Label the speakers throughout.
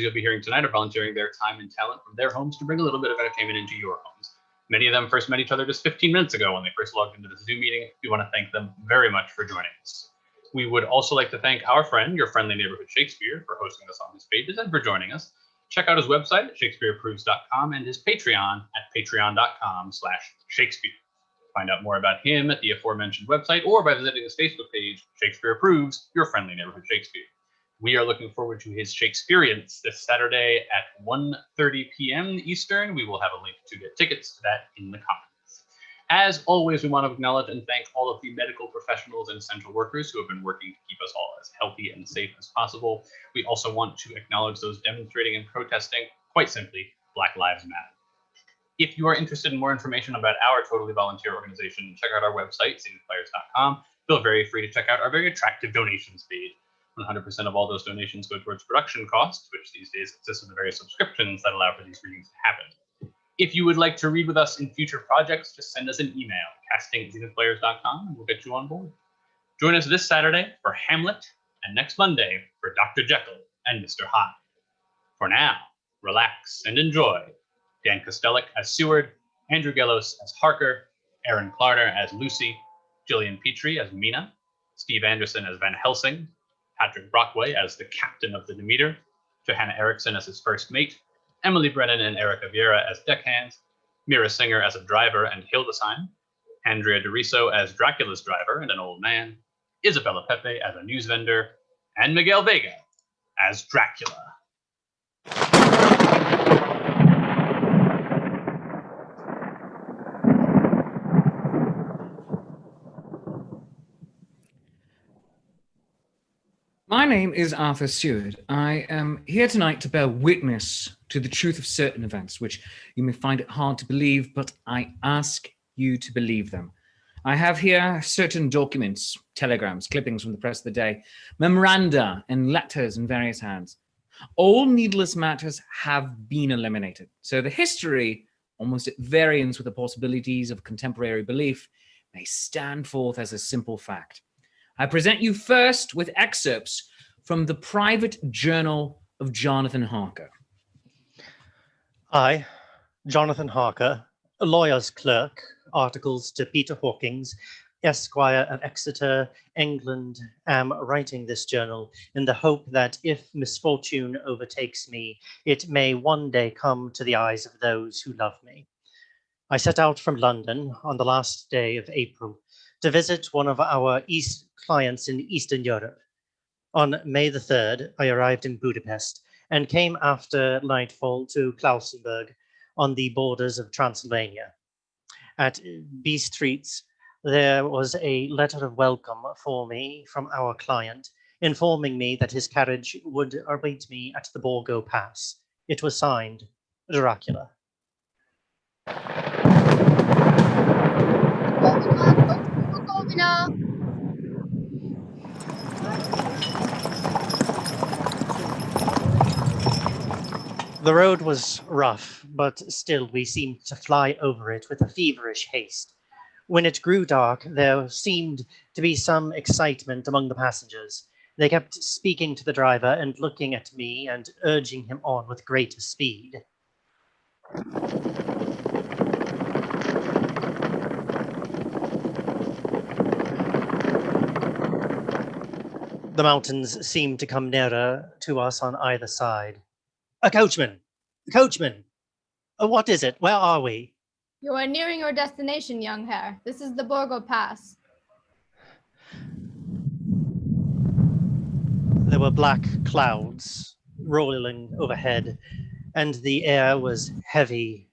Speaker 1: you'll be hearing tonight are volunteering their time and talent from their homes to bring a little bit of entertainment into your homes. Many of them first met each other just 15 minutes ago when they first logged into the Zoom meeting. We want to thank them very much for joining us. We would also like to thank our friend, Your Friendly Neighborhood Shakespeare, for hosting us on his pages and for joining us. Check out his website at shakespeareapproves.com and his Patreon at patreon.com/Shakespeare. Find out more about him at the aforementioned website or by visiting his Facebook page, Shakespeare Approves, Your Friendly Neighborhood Shakespeare. We are looking forward to his Shakespeareans this Saturday at 1:30 p.m. Eastern. We will have a link to get tickets to that in the comments. As always, we want to acknowledge and thank all of the medical professionals and essential workers who have been working to keep us all as healthy and safe as possible. We also want to acknowledge those demonstrating and protesting. Quite simply, Black Lives Matter. If you are interested in more information about our totally volunteer organization, check out our website, zenithplayers.com. Feel very free to check out our very attractive donations page. 100% of all those donations go towards production costs, which these days consist of the various subscriptions that allow for these readings to happen. If you would like to read with us in future projects, just send us an email, casting@zenithplayers.com, and we'll get you on board. Join us this Saturday for Hamlet, and next Monday for Dr. Jekyll and Mr. Hyde. For now, relax and enjoy Dan Kostelik as Seward, Andrew Gellos as Harker, Aaron Klarner as Lucy, Gillian Petrie as Mina, Steve Anderson as Van Helsing, Patrick Brockway as the captain of the Demeter, Johanna Erickson as his first mate, Emily Brennan and Erica Vieira as deckhands, Mira Singer as a driver and Hildesheim, Andrea DeRiso as Dracula's driver and an old man, Isabella Pepe as a news vendor, and Miguel Vega as Dracula.
Speaker 2: My name is Arthur Seward. I am here tonight to bear witness to the truth of certain events, which you may find it hard to believe, but I ask you to believe them. I have here certain documents, telegrams, clippings from the press of the day, memoranda and letters in various hands. All needless matters have been eliminated. So the history, almost at variance with the possibilities of contemporary belief, may stand forth as a simple fact. I present you first with excerpts from the private journal of Jonathan Harker.
Speaker 3: I, Jonathan Harker, a lawyer's clerk, articles to Peter Hawkins, Esquire of Exeter, England, am writing this journal in the hope that if misfortune overtakes me, it may one day come to the eyes of those who love me. I set out from London on the last day of April to visit one of our clients in Eastern Europe. On May the 3rd, I arrived in Budapest and came after nightfall to Klausenburg on the borders of Transylvania. At Bistritz, there was a letter of welcome for me from our client, informing me that his carriage would await me at the Borgo Pass. It was signed, Dracula. The road was rough, but still we seemed to fly over it with a feverish haste. When it grew dark, there seemed to be some excitement among the passengers. They kept speaking to the driver and looking at me and urging him on with greater speed. The mountains seemed to come nearer to us on either side. A coachman! A coachman! What is it? Where are we?
Speaker 4: You are nearing your destination, young Herr. This is the Borgo Pass.
Speaker 3: There were black clouds rolling overhead, and the air was heavy,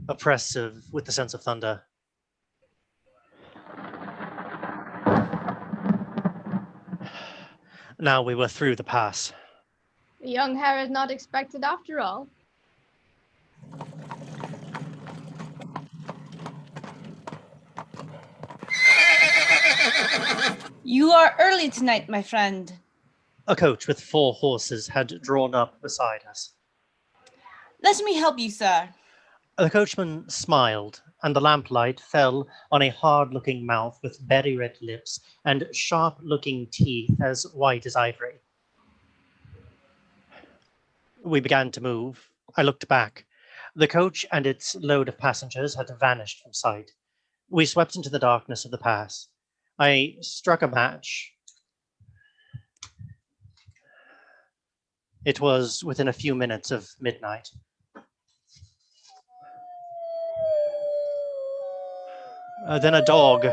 Speaker 3: oppressive with the sense of thunder. Now we were through the pass.
Speaker 4: The young Herr is not expected after all.
Speaker 5: You are early tonight, my friend.
Speaker 3: A coach with 4 horses had drawn up beside us.
Speaker 5: Let me help you, sir.
Speaker 3: The coachman smiled, and the lamplight fell on a hard-looking mouth with berry red lips and sharp-looking teeth as white as ivory. We began to move. I looked back. The coach and its load of passengers had vanished from sight. We swept into the darkness of the pass. I struck a match. It was within a few minutes of midnight. Then a dog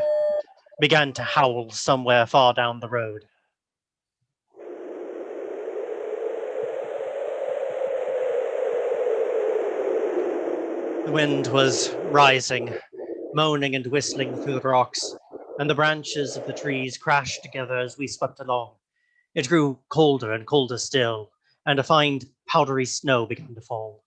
Speaker 3: began to howl somewhere far down the road. The wind was rising, moaning and whistling through the rocks, and the branches of the trees crashed together as we swept along. It grew colder and colder still, and a fine powdery snow began to fall.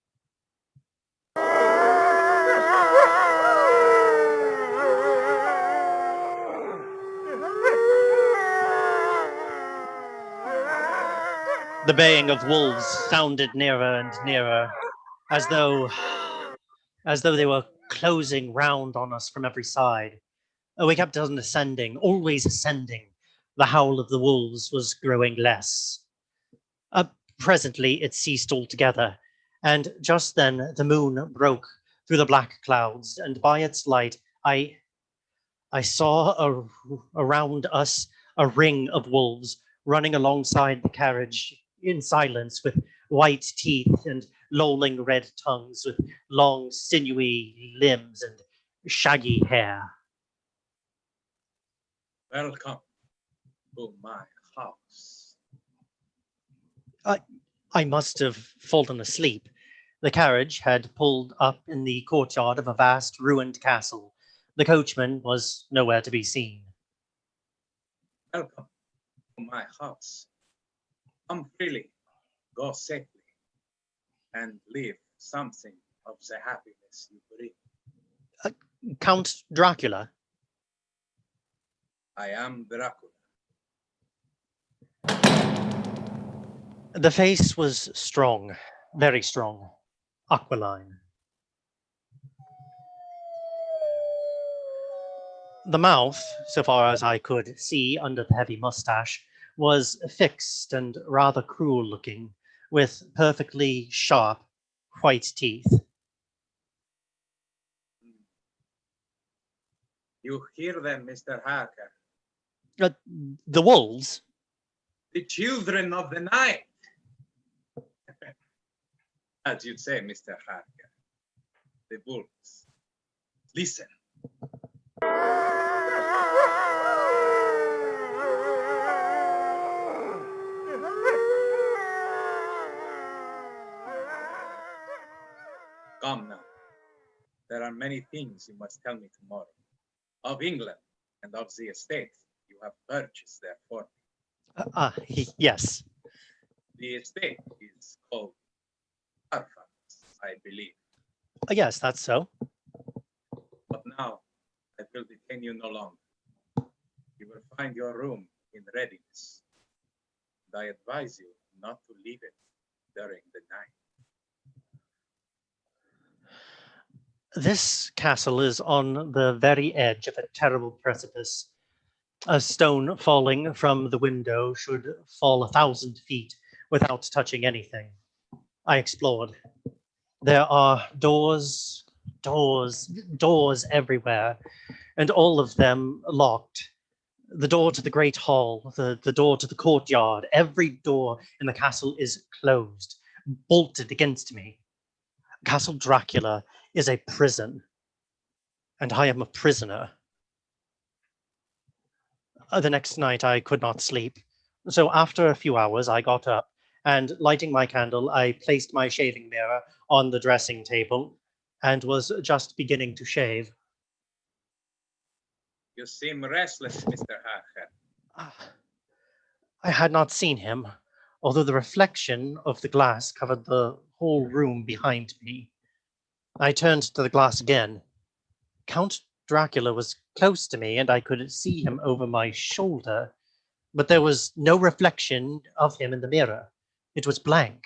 Speaker 3: The baying of wolves sounded nearer and nearer, as though they were closing round on us from every side. We kept on ascending, always ascending. The howl of the wolves was growing less. Presently, it ceased altogether, and just then the moon broke through the black clouds, and by its light, I saw around us a ring of wolves running alongside the carriage in silence, with white teeth and lolling red tongues, with long, sinewy limbs and shaggy hair.
Speaker 6: Welcome to my house.
Speaker 3: I must have fallen asleep. The carriage had pulled up in the courtyard of a vast ruined castle. The coachman was nowhere to be seen.
Speaker 6: Welcome to my house. Come freely, go safely, and live something of the happiness you bring.
Speaker 3: Count Dracula?
Speaker 6: I am Dracula.
Speaker 3: The face was strong, very strong, aquiline. The mouth, so far as I could see under the heavy mustache, was fixed and rather cruel looking, with perfectly sharp white teeth.
Speaker 6: You hear them, Mr. Harker?
Speaker 3: The wolves?
Speaker 6: The children of the night. As you'd say, Mr. Harker. The wolves. Listen. Come now. There are many things you must tell me tomorrow. Of England and of the estate you have purchased there for me.
Speaker 3: Yes.
Speaker 6: The estate is called Fairfax, I believe.
Speaker 3: Yes, that's so.
Speaker 6: But now I will detain you no longer. You will find your room in readiness. And I advise you not to leave it during the night.
Speaker 3: This castle is on the very edge of a terrible precipice. A stone falling from the window should fall 1,000 feet without touching anything. I explored. There are doors everywhere, and all of them locked. The door to the great hall, the door to the courtyard, every door in the castle is closed, bolted against me. Castle Dracula is a prison, and I am a prisoner. The next night I could not sleep, so after a few hours I got up, and lighting my candle, I placed my shaving mirror on the dressing table and was just beginning to shave.
Speaker 6: You seem restless, Mr. Harker.
Speaker 3: I had not seen him, although the reflection of the glass covered the whole room behind me. I turned to the glass again. Count Dracula was close to me, and I could see him over my shoulder, but there was no reflection of him in the mirror. It was blank.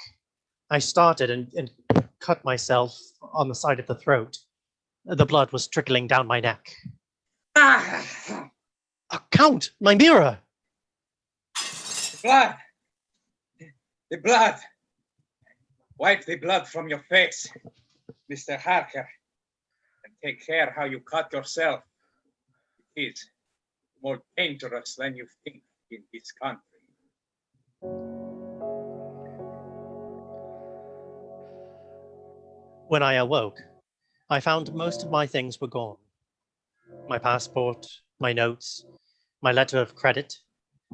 Speaker 3: I started and cut myself on the side of the throat. The blood was trickling down my neck.
Speaker 6: Ah!
Speaker 3: Count, my mirror!
Speaker 6: Blood! The blood! Wipe the blood from your face, Mr. Harker, and take care how you cut yourself. It is more dangerous than you think in this country.
Speaker 3: When I awoke, I found most of my things were gone. My passport, my notes, my letter of credit.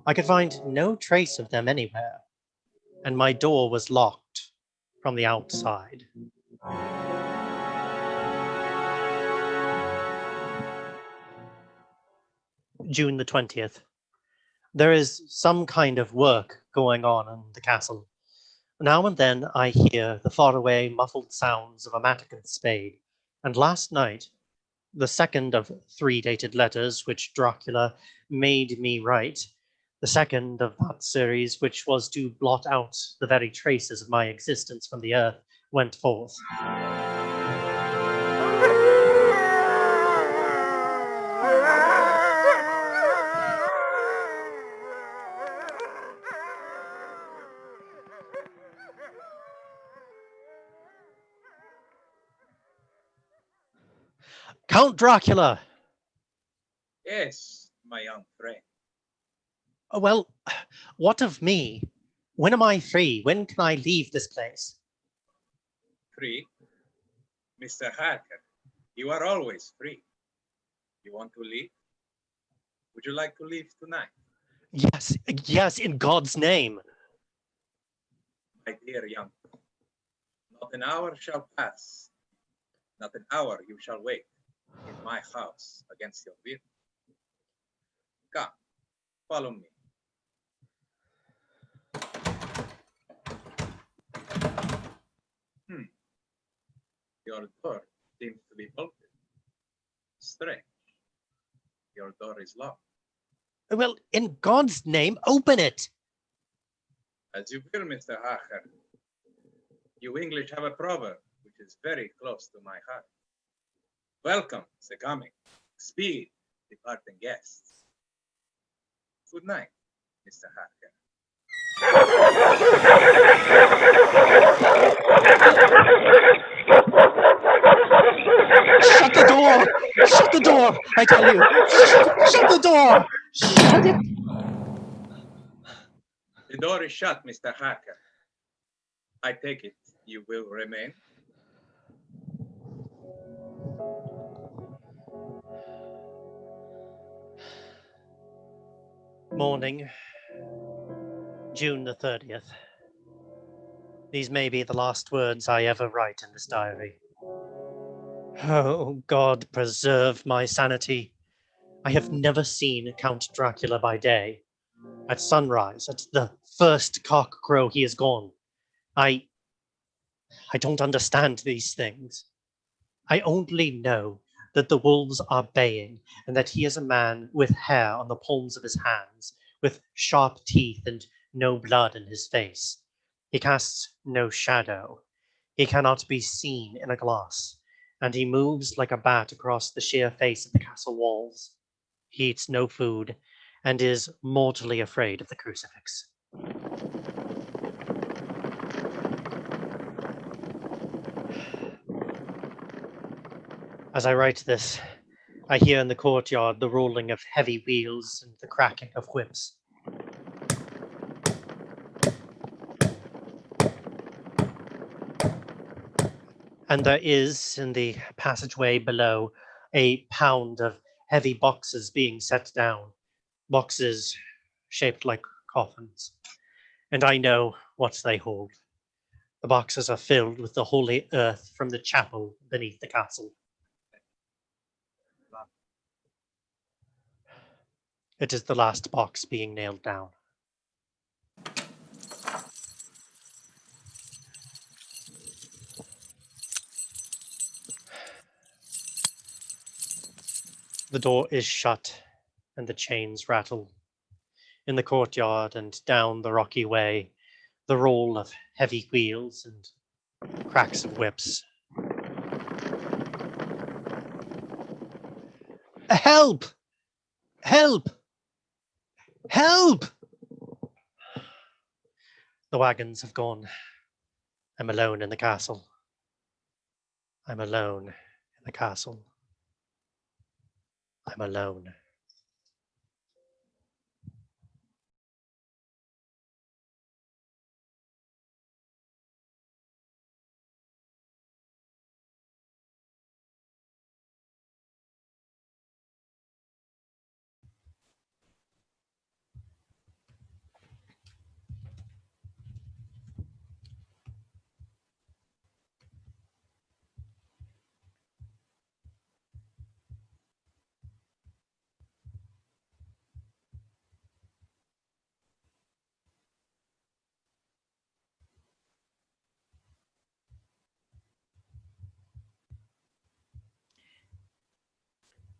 Speaker 3: I could find no trace of them anywhere, and my door was locked from the outside. June the 20th. There is some kind of work going on in the castle. Now and then I hear the faraway muffled sounds of a mattock and spade, and last night, the second of 3 dated letters which Dracula made me write, the second of that series which was to blot out the very traces of my existence from the earth, went forth. Count Dracula!
Speaker 6: Yes, my young friend.
Speaker 3: Well, what of me? When am I free? When can I leave this place?
Speaker 6: Free? Mr. Harker, you are always free. You want to leave? Would you like to leave tonight?
Speaker 3: Yes, yes, in God's name.
Speaker 6: My dear young friend, not an hour shall pass. Not an hour you shall wait in my house against your will. Come, follow me. Your door seems to be bolted. Strange. Your door is locked.
Speaker 3: Well, in God's name, open it.
Speaker 6: As you will, Mr. Harker. You English have a proverb which is very close to my heart. Welcome, the coming. Speed, departing guests. Good night, Mr. Harker.
Speaker 3: Shut the door! Shut the door! I tell you! Shut the door! Shut it!
Speaker 6: The door is shut, Mr. Harker. I take it you will remain.
Speaker 3: Morning, June the 30th. These may be the last words I ever write in this diary. Oh, God preserve my sanity. I have never seen Count Dracula by day. At sunrise, at the first cock crow, he is gone. I don't understand these things. I only know that the wolves are baying and that he is a man with hair on the palms of his hands, with sharp teeth and no blood in his face. He casts no shadow. He cannot be seen in a glass, and he moves like a bat across the sheer face of the castle walls. He eats no food and is mortally afraid of the crucifix. As I write this, I hear in the courtyard the rolling of heavy wheels and the cracking of whips. And there is, in the passageway below, a pound of heavy boxes being set down, boxes shaped like coffins. And I know what they hold. The boxes are filled with the holy earth from the chapel beneath the castle. It is the last box being nailed down. The door is shut and the chains rattle. In the courtyard and down the rocky way, the roll of heavy wheels and cracks of whips. Help! Help! Help! The wagons have gone. I'm alone in the castle. I'm alone in the castle. I'm alone.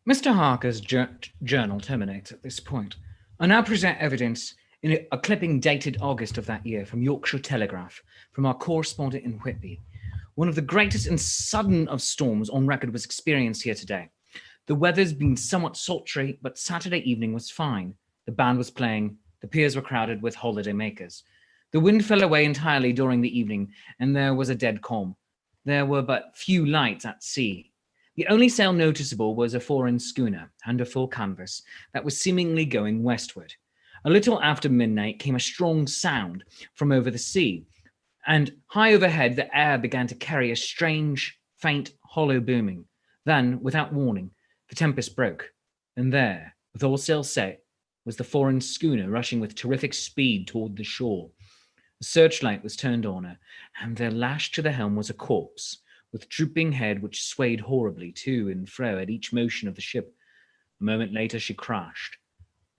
Speaker 2: Mr. Harker's journal terminates at this point. I now present evidence in a clipping dated August of that year from Yorkshire Telegraph, from our correspondent in Whitby. One of the greatest and sudden of storms on record was experienced here today. The weather's been somewhat sultry, but Saturday evening was fine. The band was playing, the piers were crowded with holiday makers. The wind fell away entirely during the evening, and there was a dead calm. There were but few lights at sea. The only sail noticeable was a foreign schooner under full canvas that was seemingly going westward. A little after midnight came a strong sound from over the sea, and high overhead the air began to carry a strange, faint, hollow booming. Then, without warning, the tempest broke, and there, with all sails set, was the foreign schooner rushing with terrific speed toward the shore. A searchlight was turned on her, and there lashed to the helm was a corpse, with drooping head which swayed horribly to and fro at each motion of the ship. A moment later she crashed,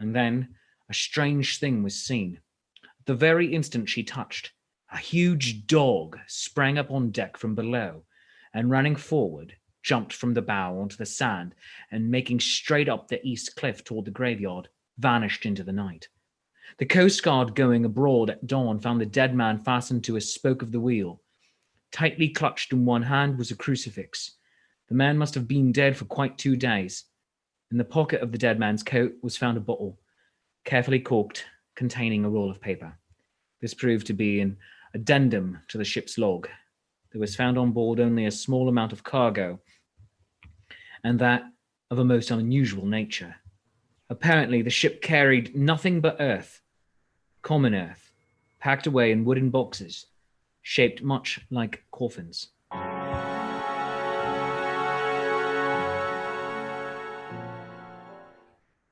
Speaker 2: and then a strange thing was seen. At the very instant she touched, a huge dog sprang up on deck from below, and running forward, jumped from the bow onto the sand, and making straight up the east cliff toward the graveyard, vanished into the night. The Coast Guard going abroad at dawn found the dead man fastened to a spoke of the wheel. Tightly clutched in one hand was a crucifix. The man must have been dead for quite 2 days. In the pocket of the dead man's coat was found a bottle, carefully corked, containing a roll of paper. This proved to be an addendum to the ship's log. There was found on board only a small amount of cargo, and that of a most unusual nature. Apparently, the ship carried nothing but earth, common earth, packed away in wooden boxes, shaped much like coffins.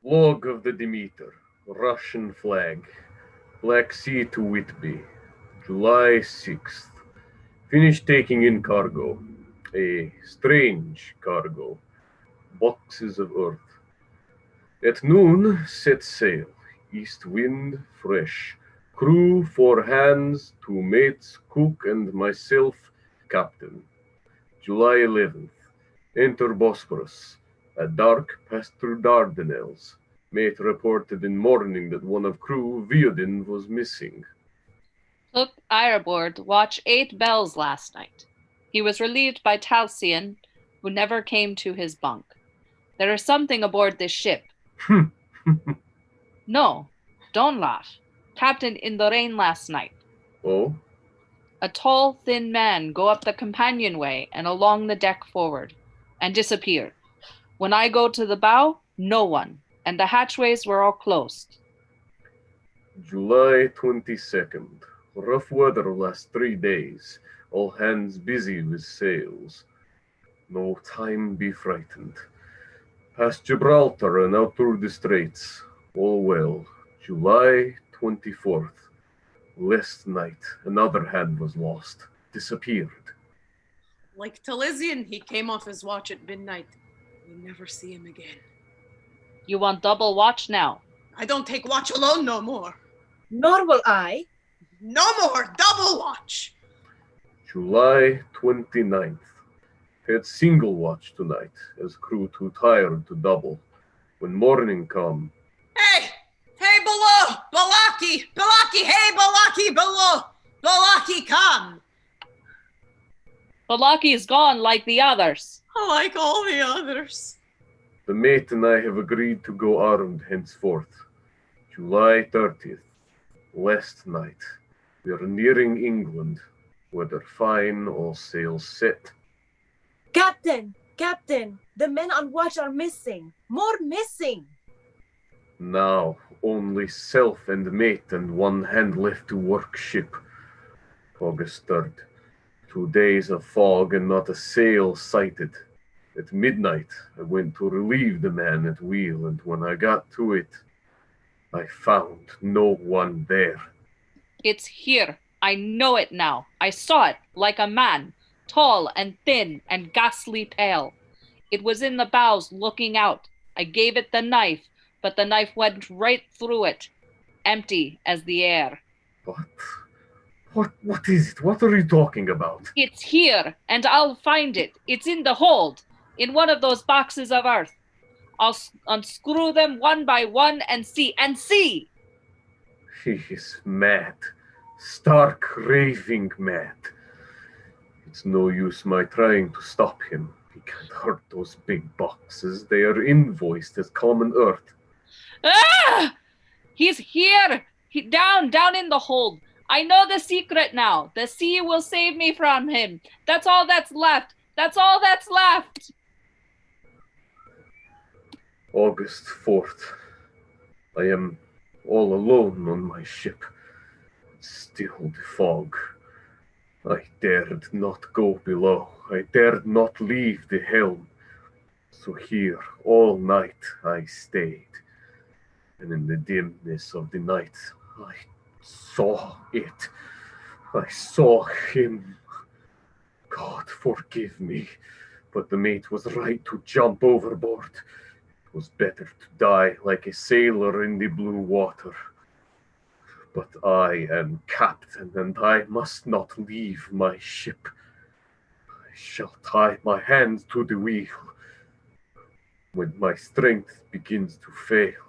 Speaker 7: Log of the Demeter, Russian flag, Black Sea to Whitby, July 6th. Finished taking in cargo, a strange cargo, boxes of earth. At noon, set sail, east wind, fresh. Crew 4 hands, 2 mates, cook and myself, captain. July 11th, enter Bosporus. At dark, passed through Dardanelles. Mate reported in morning that one of crew, Viodin, was missing.
Speaker 8: Took aboard watch 8 bells last night. He was relieved by Talcian, who never came to his bunk. There is something aboard this ship. No, don't laugh. Captain in the rain last night.
Speaker 7: Oh?
Speaker 8: A tall, thin man go up the companionway and along the deck forward, and disappeared. When I go to the bow, no one, and the hatchways were all closed.
Speaker 7: July 22nd. Rough weather last 3 days. All hands busy with sails. No time be frightened. Past Gibraltar and out through the straits. All well. July 24th. Last night, another hand was lost. Disappeared.
Speaker 9: Like Talisian, he came off his watch at midnight. We'll never see him again.
Speaker 8: You want double watch now?
Speaker 9: I don't take watch alone no more.
Speaker 10: Nor will I.
Speaker 9: No more double watch.
Speaker 7: July 29th. Had single watch tonight, as crew too tired to double. When morning come.
Speaker 9: Hey! Hey, below! Balaki! Balaki! Hey, Balaki, below! Balaki, come!
Speaker 8: Balaki is gone like the others.
Speaker 9: Like all the others.
Speaker 7: The mate and I have agreed to go armed henceforth. July 30th. Last night. We are nearing England. Weather fine, all sails set.
Speaker 10: Captain, Captain, the men on watch are missing. More missing.
Speaker 7: Now, only self and mate and one hand left to work ship. August 3rd. 2 days of fog and not a sail sighted. At midnight, I went to relieve the man at wheel, and when I got to it, I found no one there.
Speaker 8: It's here. I know it now. I saw it like a man, tall and thin and ghastly pale. It was in the bows looking out. I gave it the knife, but the knife went right through it, empty as the air.
Speaker 7: What is it? What are you talking about?
Speaker 8: It's here, and I'll find it. It's in the hold, in one of those boxes of earth. I'll unscrew them one by one and see.
Speaker 7: He is mad. Stark, raving mad. It's no use my trying to stop him. He can't hurt those big boxes. They are invoiced as common earth.
Speaker 8: Ah! He's here! Down in the hold. I know the secret now. The sea will save me from him. That's all that's left. That's all that's left.
Speaker 7: August 4th. I am all alone on my ship. Still the fog. I dared not go below. I dared not leave the helm. So here all night I stayed. And in the dimness of the night, I saw it. I saw him. God forgive me, but the mate was right to jump overboard. It was better to die like a sailor in the blue water. But I am captain, and I must not leave my ship. I shall tie my hands to the wheel when my strength begins to fail.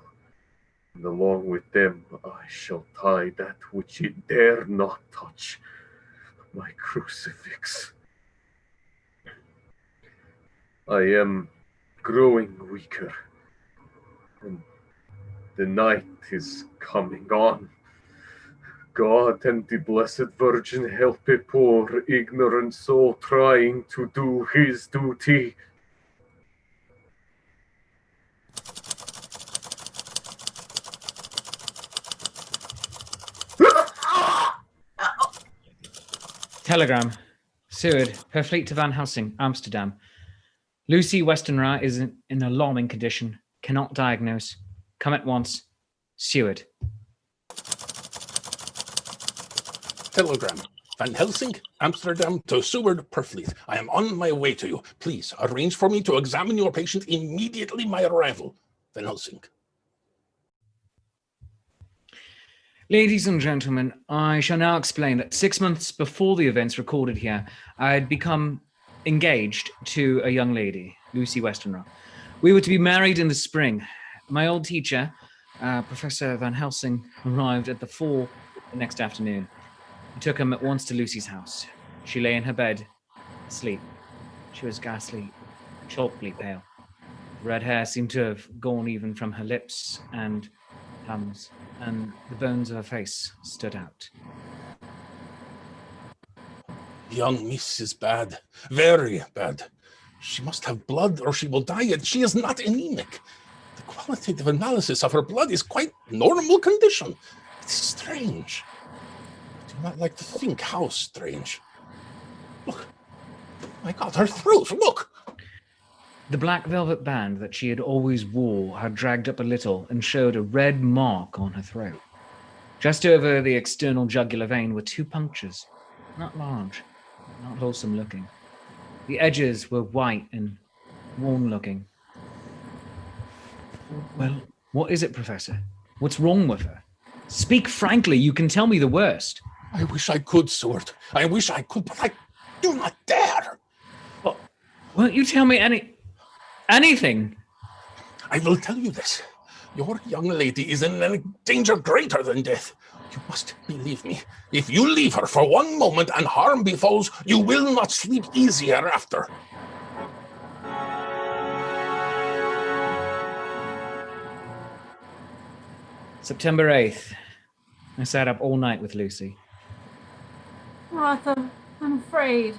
Speaker 7: And along with them, I shall tie that which it dare not touch, my crucifix. I am growing weaker, and the night is coming on. God and the Blessed Virgin help a poor, ignorant soul trying to do his duty.
Speaker 2: Telegram. Seward, her fleet to Van Helsing, Amsterdam. Lucy Westenra is in alarming condition. Cannot diagnose. Come at once. Seward.
Speaker 11: Telegram. Van Helsing, Amsterdam to Seward Purfleet. I am on my way to you. Please arrange for me to examine your patient immediately my arrival. Van Helsing.
Speaker 2: Ladies and gentlemen, I shall now explain that 6 months before the events recorded here, I had become engaged to a young lady, Lucy Westenra. We were to be married in the spring. My old teacher, Professor Van Helsing, arrived at the 4 the next afternoon. He took him at once to Lucy's house. She lay in her bed, asleep. She was ghastly, chalkily pale. The red hair seemed to have gone even from her lips and thumbs, and the bones of her face stood out.
Speaker 11: Young miss is bad, very bad. She must have blood or she will die, and she is not anemic. The qualitative analysis of her blood is quite normal condition. It is strange. I do not like to think how strange. Look, my God, her throat, look!
Speaker 2: The black velvet band that she had always wore had dragged up a little and showed a red mark on her throat. Just over the external jugular vein were 2 punctures, not large, not wholesome looking. The edges were white and worn looking. Well, what is it, Professor? What's wrong with her? Speak frankly, you can tell me the worst.
Speaker 11: I wish I could, Seward. I wish I could, but I do not dare.
Speaker 2: Well, won't you tell me anything?
Speaker 11: I will tell you this. Your young lady is in a danger greater than death. You must believe me. If you leave her for one moment and harm befalls, you will not sleep easier after.
Speaker 2: September 8th. I sat up all night with Lucy.
Speaker 10: Martha,
Speaker 12: I'm afraid.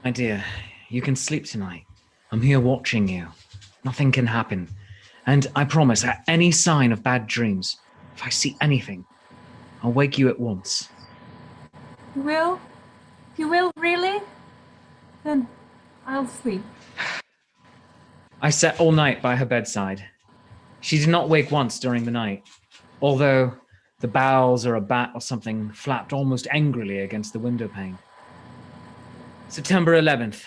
Speaker 2: My dear, you can sleep tonight. I'm here watching you. Nothing can happen. And I promise, at any sign of bad dreams, if I see anything, I'll wake you at once.
Speaker 12: You will? You will, really? Then I'll sleep.
Speaker 2: I sat all night by her bedside. She did not wake once during the night, although the bowels or a bat or something flapped almost angrily against the window pane. September 11th.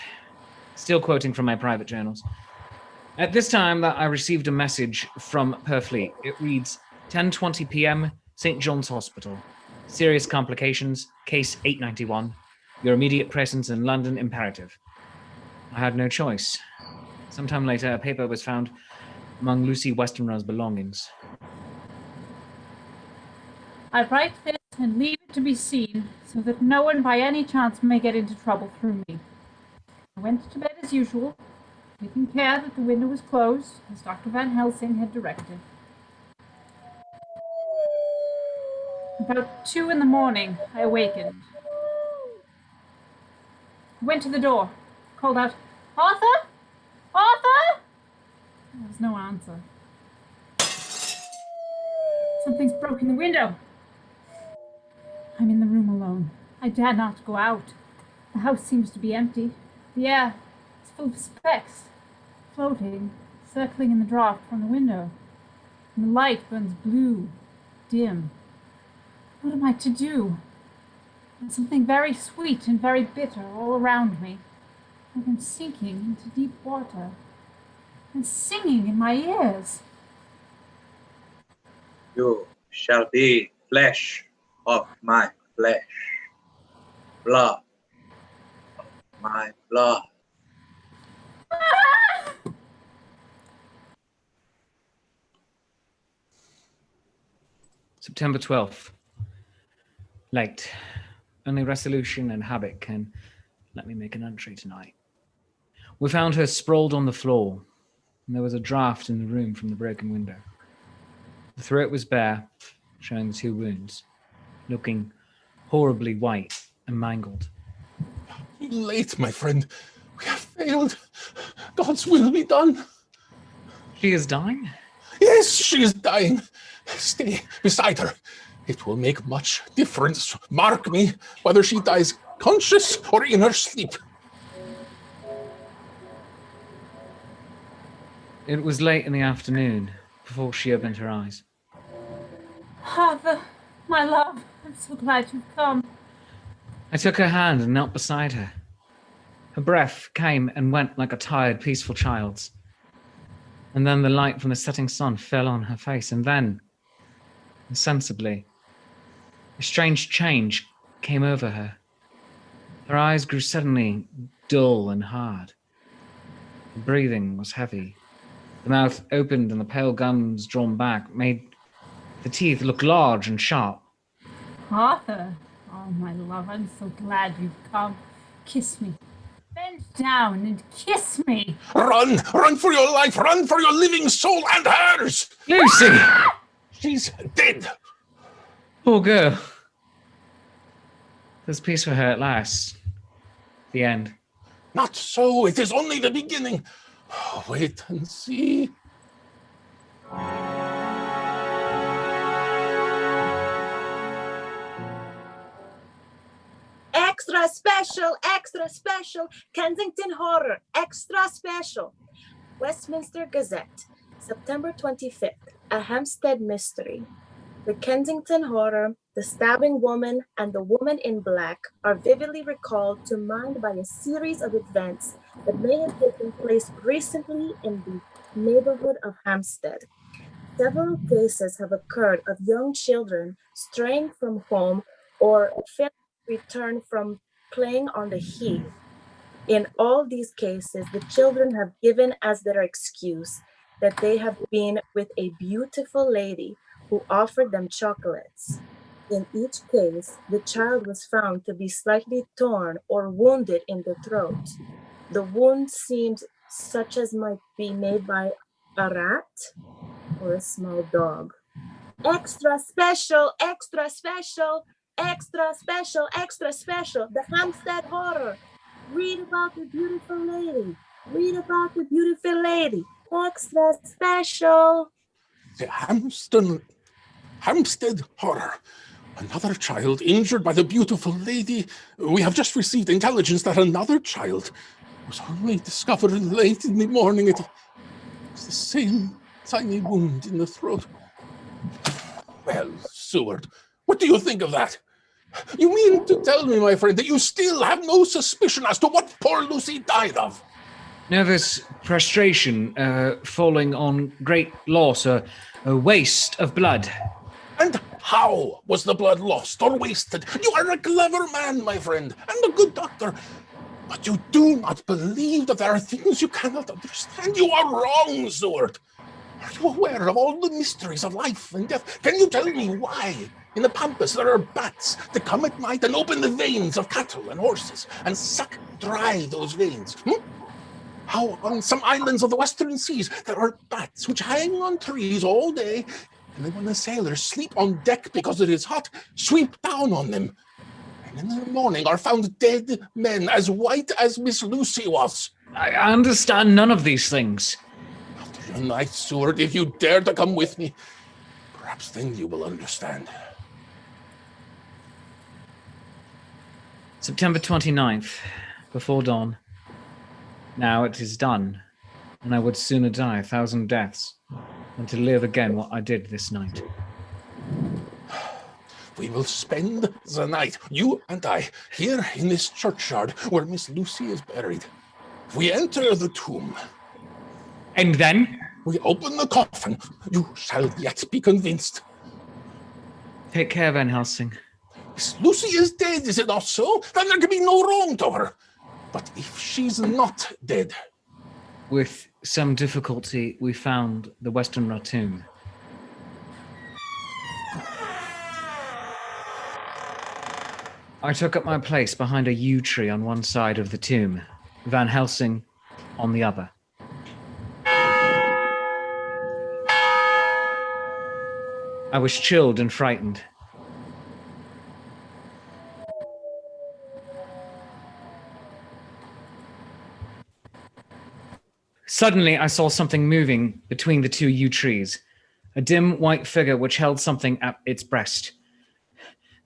Speaker 2: Still quoting from my private journals. At this time that I received a message from Purfleet. It reads, 10:20 p.m., St. John's Hospital. Serious complications, case 891. Your immediate presence in London imperative. I had no choice. Sometime later, a paper was found among Lucy Westenra's belongings.
Speaker 12: I write this and leave it to be seen, so that no one by any chance may get into trouble through me. I went to bed as usual, taking care that the window was closed, as Dr. Van Helsing had directed. About 2 in the morning, I awakened. I went to the door, called out, "Arthur? Arthur?" There was no answer. Something's broken the window. I'm in the room alone. I dare not go out. The house seems to be empty. The air is full of specks, floating, circling in the draught from the window. And the light burns blue, dim. What am I to do? There's something very sweet and very bitter all around me. And I'm sinking into deep water. And singing in my ears.
Speaker 6: You shall be flesh of my flesh, blood of my blood.
Speaker 2: September 12th. Late. Only resolution and habit can let me make an entry tonight. We found her sprawled on the floor, and there was a draft in the room from the broken window. The throat was bare, showing the 2 wounds, looking horribly white and mangled.
Speaker 11: Late, my friend. We have failed. God's will be done.
Speaker 2: She is dying?
Speaker 11: Yes, she is dying. Stay beside her. It will make much difference, mark me, whether she dies conscious or in her sleep.
Speaker 2: It was late in the afternoon before she opened her eyes.
Speaker 12: Arthur, my love, I'm so glad you've come.
Speaker 2: I took her hand and knelt beside her. Her breath came and went like a tired, peaceful child's. And then the light from the setting sun fell on her face, and then, insensibly, a strange change came over her. Her eyes grew suddenly dull and hard. The breathing was heavy. The mouth opened and the pale gums drawn back made the teeth look large and sharp.
Speaker 12: Arthur, oh my love, I'm so glad you've come. Kiss me. Bend down and kiss me.
Speaker 11: Run! Run for your life! Run for your living soul and hers!
Speaker 2: Lucy!
Speaker 11: She's dead!
Speaker 2: Poor girl. There's peace for her at last. The end.
Speaker 11: Not so. It is only the beginning. Wait and see.
Speaker 10: Extra special, Kensington Horror, extra special. Westminster Gazette, September 25th, a Hampstead mystery. The Kensington Horror, the stabbing woman, and the woman in black are vividly recalled to mind by a series of events that may have taken place recently in the neighborhood of Hampstead. Several cases have occurred of young children straying from home or failing to return from playing on the heath. In all these cases, the children have given as their excuse that they have been with a beautiful lady who offered them chocolates. In each case, the child was found to be slightly torn or wounded in the throat. The wound seemed such as might be made by a rat or a small dog. Extra special, extra special, the Hampstead Horror. Read about the beautiful lady. Read about the beautiful lady. Extra special.
Speaker 11: The Hampstead Horror. Another child injured by the beautiful lady. We have just received intelligence that another child was only discovered late in the morning. It was the same tiny wound in the throat. Well, Seward, what do you think of that? You mean to tell me, my friend, that you still have no suspicion as to what poor Lucy died of?
Speaker 2: Nervous prostration, falling on great loss, a waste of blood.
Speaker 11: And how was the blood lost or wasted? You are a clever man, my friend, and a good doctor. But you do not believe that there are things you cannot understand. You are wrong, Seward. Are you aware of all the mysteries of life and death? Can you tell me why in the pampas there are bats that come at night and open the veins of cattle and horses and suck dry those veins? How on some islands of the western seas there are bats which hang on trees all day, and then when the sailors sleep on deck because it is hot, sweep down on them. And in the morning are found dead men as white as Miss Lucy was.
Speaker 2: I understand none of these things.
Speaker 11: Tonight, Seward, if you dare to come with me, perhaps then you will understand.
Speaker 2: September 29th, before dawn. Now it is done, and I would sooner die 1,000 deaths than to live again what I did this night.
Speaker 11: We will spend the night, you and I, here in this churchyard where Miss Lucy is buried. We enter the tomb.
Speaker 2: And then?
Speaker 11: We open the coffin. You shall yet be convinced.
Speaker 2: Take care, Van Helsing.
Speaker 11: Miss Lucy is dead, is it not so? Then there can be no wrong to her. But if she's not dead...
Speaker 2: With some difficulty, we found the Western Rotune. I took up my place behind a yew tree on one side of the tomb, Van Helsing on the other. I was chilled and frightened. Suddenly, I saw something moving between the two yew trees, a dim white figure which held something at its breast.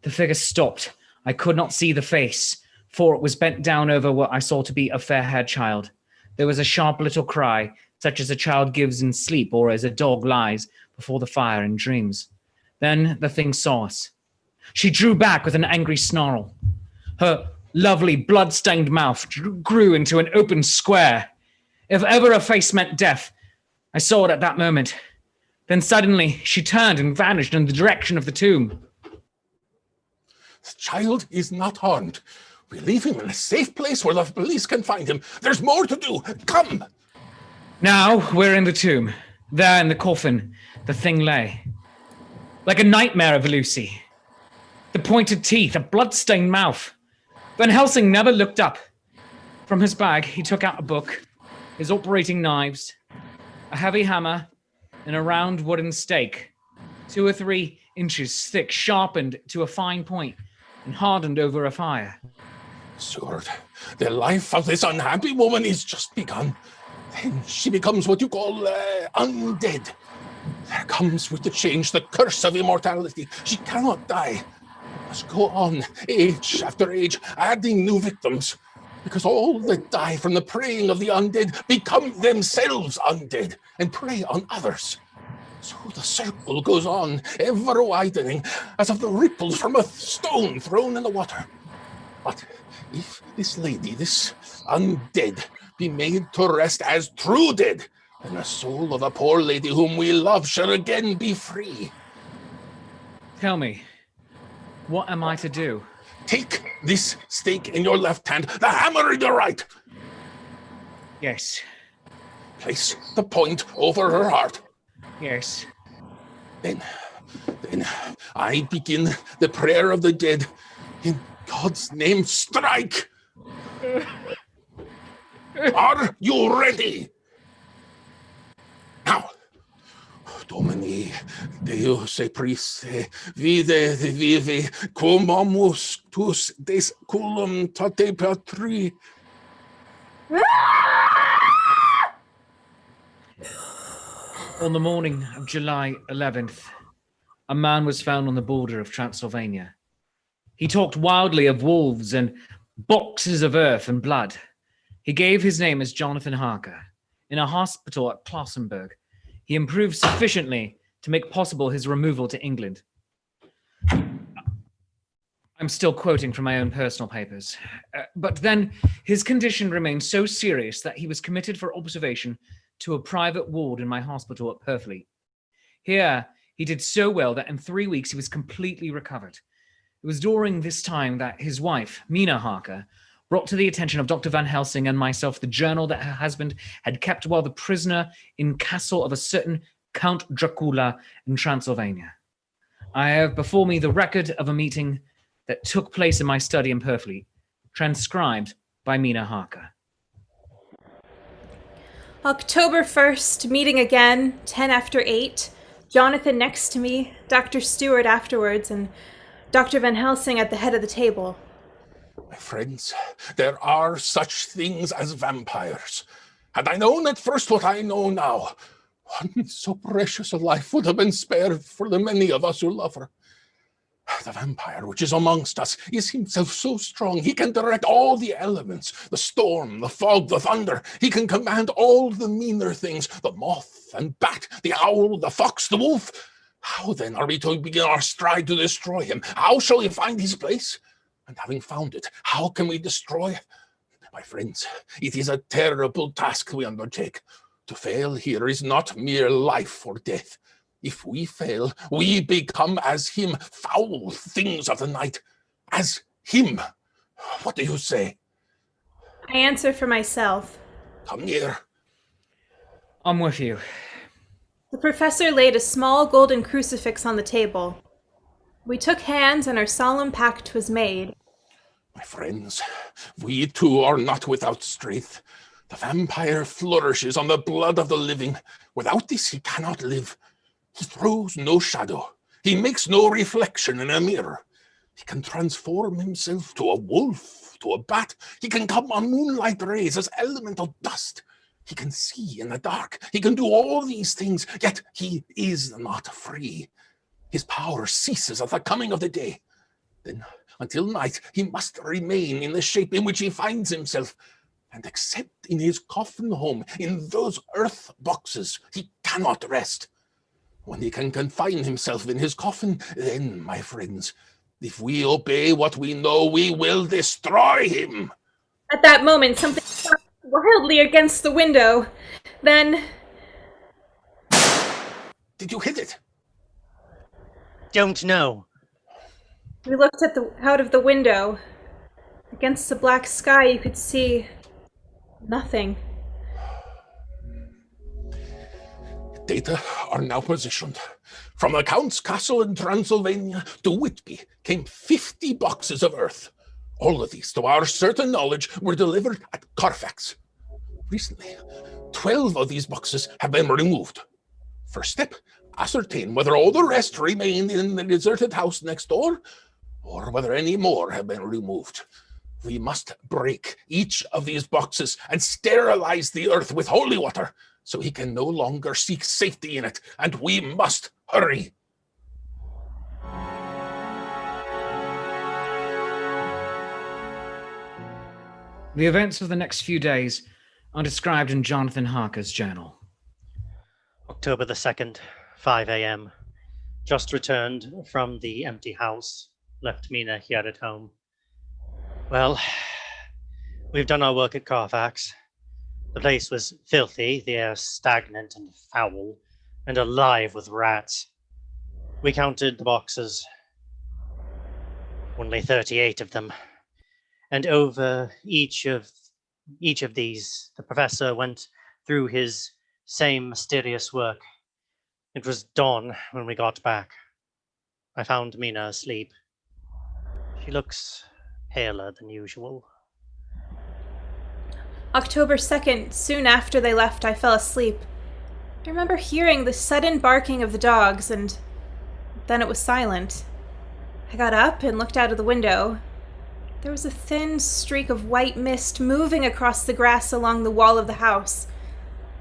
Speaker 2: The figure stopped. I could not see the face, for it was bent down over what I saw to be a fair-haired child. There was a sharp little cry, such as a child gives in sleep or as a dog lies before the fire in dreams. Then the thing saw us. She drew back with an angry snarl. Her lovely blood-stained mouth grew into an open square. If ever a face meant death, I saw it at that moment. Then suddenly she turned and vanished in the direction of the tomb.
Speaker 11: The child is not harmed. We leave him in a safe place where the police can find him. There's more to do. Come!
Speaker 2: Now we're in the tomb. There in the coffin, the thing lay. Like a nightmare of Lucy. The pointed teeth, a blood-stained mouth. Van Helsing never looked up. From his bag, he took out a book, his operating knives, a heavy hammer, and a round wooden stake, 2 or 3 inches thick, sharpened to a fine point, and hardened over a fire.
Speaker 11: Seward, the life of this unhappy woman is just begun. Then she becomes what you call undead. There comes with the change the curse of immortality. She cannot die. Must go on, age after age, adding new victims. Because all that die from the preying of the undead become themselves undead and prey on others. So the circle goes on, ever widening, as of the ripples from a stone thrown in the water. But if this lady, this undead, be made to rest as true dead, then the soul of the poor lady whom we love shall again be free.
Speaker 2: Tell me, what am I to do?
Speaker 11: Take this stake in your left hand, the hammer in your right.
Speaker 2: Yes.
Speaker 11: Place the point over her heart.
Speaker 2: Yes.
Speaker 11: Then I begin the prayer of the dead. In God's name, strike! Are you ready? Now, Domini, Deus e Priste, vide vivi, cum amus tus des culum tate patri.
Speaker 2: On the morning of July 11th, a man was found on the border of Transylvania. He talked wildly of wolves and boxes of earth and blood. He gave his name as Jonathan Harker. In a hospital at Klossenburg, he improved sufficiently to make possible his removal to England. I'm still quoting from my own personal papers. But then his condition remained so serious that he was committed for observation to a private ward in my hospital at Purfleet. Here, he did so well that in 3 weeks he was completely recovered. It was during this time that his wife, Mina Harker, brought to the attention of Dr. Van Helsing and myself the journal that her husband had kept while the prisoner in castle of a certain Count Dracula in Transylvania. I have before me the record of a meeting that took place in my study in Purfleet, transcribed by Mina Harker.
Speaker 13: October 1st, meeting again, 10 after 8. Jonathan next to me, Dr. Stewart afterwards, and Dr. Van Helsing at the head of the table.
Speaker 11: My friends, there are such things as vampires. Had I known at first what I know now, one so precious a life would have been spared for the many of us who love her. The vampire which is amongst us is himself so strong, he can direct all the elements, the storm, the fog, the thunder. He can command all the meaner things, the moth and bat, the owl, the fox, the wolf. How then are we to begin our stride to destroy him? How shall we find his place? And having found it, how can we destroy it? My friends, it is a terrible task we undertake. To fail here is not mere life or death. If we fail, we become as him, foul things of the night, as him. What do you say?
Speaker 13: I answer for myself.
Speaker 11: Come here.
Speaker 2: I'm with you.
Speaker 13: The professor laid a small golden crucifix on the table. We took hands and our solemn pact was made.
Speaker 11: My friends, we too are not without strength. The vampire flourishes on the blood of the living. Without this, he cannot live. He throws no shadow. He makes no reflection in a mirror. He can transform himself to a wolf, to a bat. He can come on moonlight rays as elemental dust. He can see in the dark. He can do all these things, yet he is not free. His power ceases at the coming of the day. Then, until night, he must remain in the shape in which he finds himself. And except in his coffin home, in those earth boxes, he cannot rest. When he can confine himself in his coffin, then, my friends, if we obey what we know, we will destroy him.
Speaker 13: At that moment, something slapped wildly against the window. Then...
Speaker 11: Did you hit it?
Speaker 3: Don't know.
Speaker 13: We looked at out of the window. Against the black sky, you could see nothing.
Speaker 11: Data are now positioned. From the Count's castle in Transylvania to Whitby came 50 boxes of earth. All of these, to our certain knowledge, were delivered at Carfax. Recently, 12 of these boxes have been removed. First step, ascertain whether all the rest remain in the deserted house next door, or whether any more have been removed. We must break each of these boxes and sterilize the earth with holy water, so he can no longer seek safety in it, and we must hurry.
Speaker 2: The events of the next few days are described in Jonathan Harker's journal.
Speaker 3: October the 2nd, 5 a.m. Just returned from the empty house. Left Mina here at home. Well, we've done our work at Carfax. The place was filthy, the air stagnant and foul, and alive with rats. We counted the boxes. Only 38 of them. And over each of these, the professor went through his same mysterious work. It was dawn when we got back. I found Mina asleep. She looks paler than usual.
Speaker 13: October 2nd, soon after they left, I fell asleep. I remember hearing the sudden barking of the dogs, and then it was silent. I got up and looked out of the window. There was a thin streak of white mist moving across the grass along the wall of the house.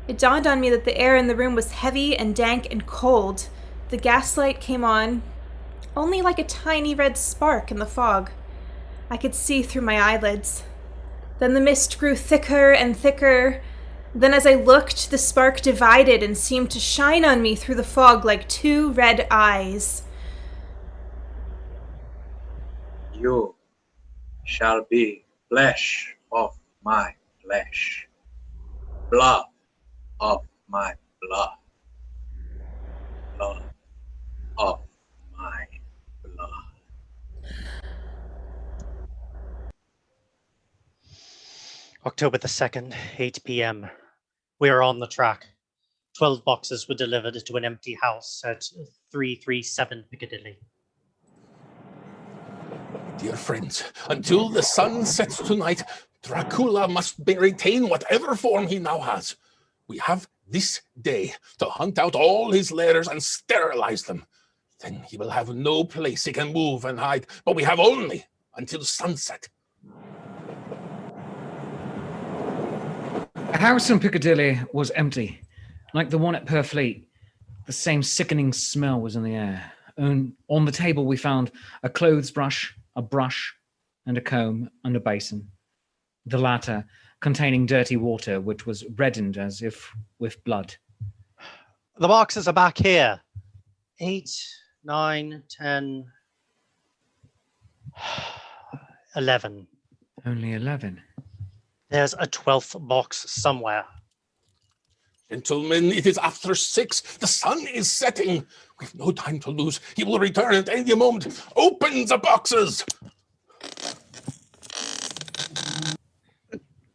Speaker 13: It dawned on me that the air in the room was heavy and dank and cold. The gaslight came on, only like a tiny red spark in the fog. I could see through my eyelids. Then the mist grew thicker and thicker. Then as I looked, the spark divided and seemed to shine on me through the fog like two red eyes.
Speaker 6: You shall be flesh of my flesh, blood of my blood, blood of my blood.
Speaker 3: October the 2nd, 8 p.m. We are on the track. 12 boxes were delivered to an empty house at 337 Piccadilly.
Speaker 11: Dear friends, until the sun sets tonight, Dracula must retain whatever form he now has. We have this day to hunt out all his lairs and sterilize them. Then he will have no place he can move and hide, but we have only until sunset.
Speaker 2: The house in Piccadilly was empty. Like the one at Purfleet, the same sickening smell was in the air. On the table we found a clothes brush, a brush, and a comb and a basin. The latter containing dirty water, which was reddened as if with blood.
Speaker 3: The boxes are back here. 8, 9, 10, 11.
Speaker 2: Only 11.
Speaker 3: There's a 12th box somewhere.
Speaker 11: Gentlemen, it is after 6. The sun is setting. We've no time to lose. He will return at any moment. Open the boxes!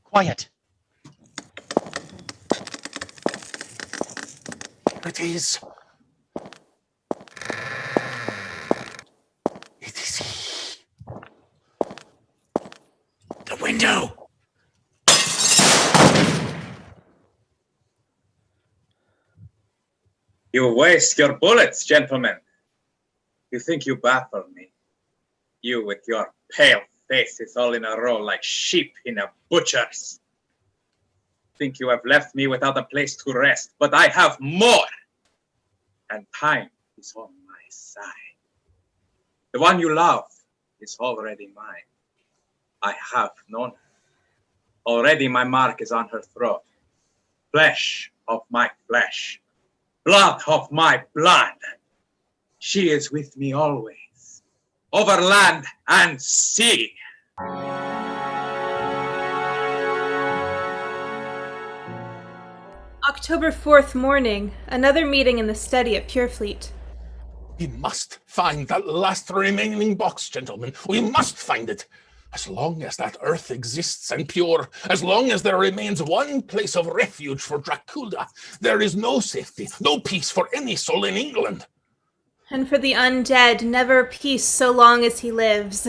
Speaker 3: Quiet.
Speaker 11: Here it is. It is he. The window.
Speaker 6: You waste your bullets, gentlemen. You think you baffle me? You with your pale faces all in a row like sheep in a butcher's. Think you have left me without a place to rest, but I have more. And time is on my side. The one you love is already mine. I have known her. Already my mark is on her throat. Flesh of my flesh. Blood of my blood. She is with me always, over land and sea.
Speaker 13: October 4th morning, another meeting in the study at Purefleet.
Speaker 11: We must find that last remaining box, gentlemen. We must find it. As long as that earth exists and pure, as long as there remains one place of refuge for Dracula, there is no safety, no peace for any soul in England.
Speaker 13: And for the undead, never peace so long as he lives.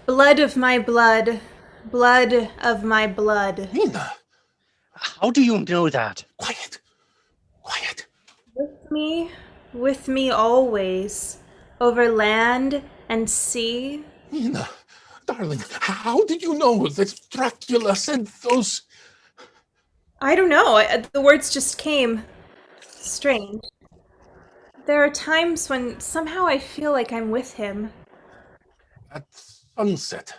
Speaker 13: Blood of my blood, blood of my blood.
Speaker 11: Nina!
Speaker 3: How do you know that?
Speaker 11: Quiet. Quiet.
Speaker 13: With me always, over land and sea.
Speaker 11: Nina, darling, how did you know that Dracula said those...
Speaker 13: I don't know. The words just came. Strange. There are times when somehow I feel like I'm with him.
Speaker 11: At sunset.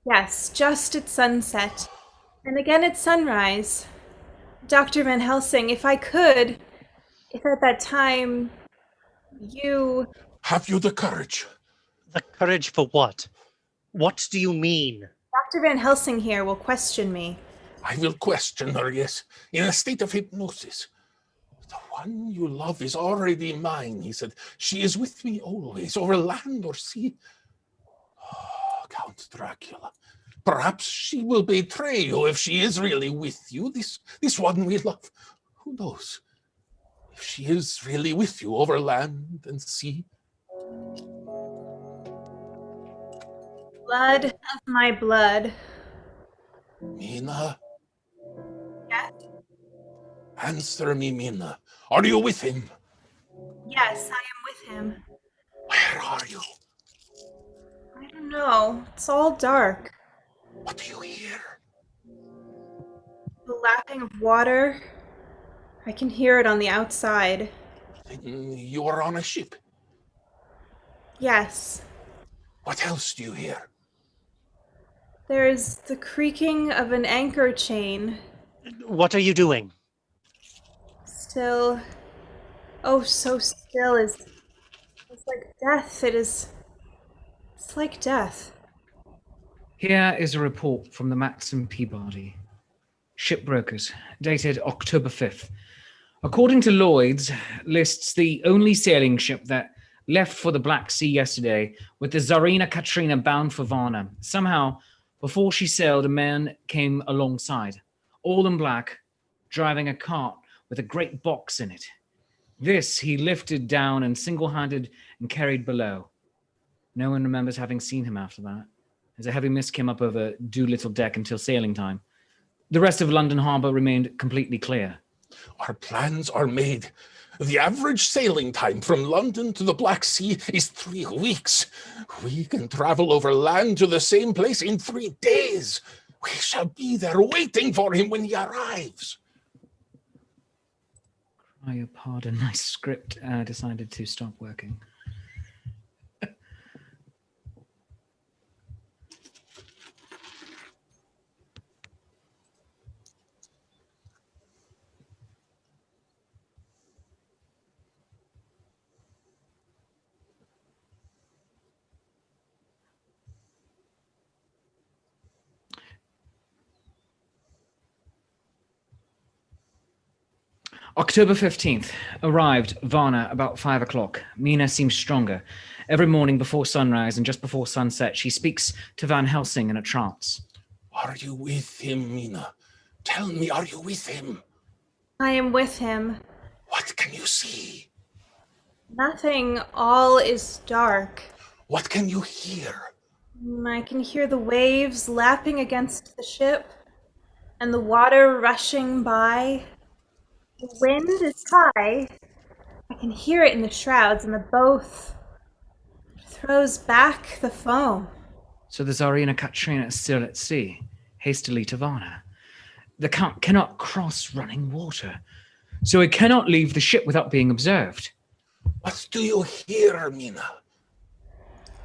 Speaker 13: Yes, just at sunset. And again at sunrise. Dr. Van Helsing, if I could, if at that time you...
Speaker 11: Have you the courage?
Speaker 3: The courage for what? What do you mean?
Speaker 13: Dr. Van Helsing here will question me.
Speaker 11: I will question her, yes, in a state of hypnosis. The one you love is already mine, he said. She is with me always, over land or sea. Oh, Count Dracula. Perhaps she will betray you if she is really with you, this one we love. Who knows? If she is really with you over land and sea.
Speaker 13: Blood of my blood.
Speaker 11: Mina.
Speaker 13: Yes?
Speaker 11: Answer me, Mina. Are you with him?
Speaker 13: Yes, I am with him.
Speaker 11: Where are you?
Speaker 13: I don't know. It's all dark.
Speaker 11: What do you hear?
Speaker 13: The lapping of water. I can hear it on the outside.
Speaker 11: You are on a ship.
Speaker 13: Yes.
Speaker 11: What else do you hear?
Speaker 13: There's the creaking of an anchor chain.
Speaker 3: What are you doing?
Speaker 13: Still. Oh, so still is. It's like death. It's like death.
Speaker 2: Here is a report from the Maxim Peabody. Shipbrokers, dated October 5th. According to Lloyd's, lists the only sailing ship that left for the Black Sea yesterday with the Tsarina Katrina bound for Varna. Somehow, before she sailed, a man came alongside, all in black, driving a cart with a great box in it. This he lifted down and single-handed and carried below. No one remembers having seen him after that, as a heavy mist came up over Doolittle Deck until sailing time. The rest of London Harbour remained completely clear.
Speaker 11: Our plans are made. The average sailing time from London to the Black Sea is 3 weeks. We can travel over land to the same place in 3 days. We shall be there waiting for him when he arrives.
Speaker 2: Cry your pardon, my script decided to stop working. October 15th, arrived Varna about 5 o'clock. Mina seems stronger. Every morning before sunrise and just before sunset, she speaks to Van Helsing in a trance.
Speaker 11: Are you with him, Mina? Tell me, are you with him?
Speaker 13: I am with him.
Speaker 11: What can you see?
Speaker 13: Nothing. All is dark.
Speaker 11: What can you hear?
Speaker 13: I can hear the waves lapping against the ship and the water rushing by. The wind is high. I can hear it in the shrouds, and the boat throws back the foam.
Speaker 2: So the Tsarina Katrina is still at sea, hastily to Varna. The Count cannot cross running water, so he cannot leave the ship without being observed.
Speaker 11: What do you hear, Mina?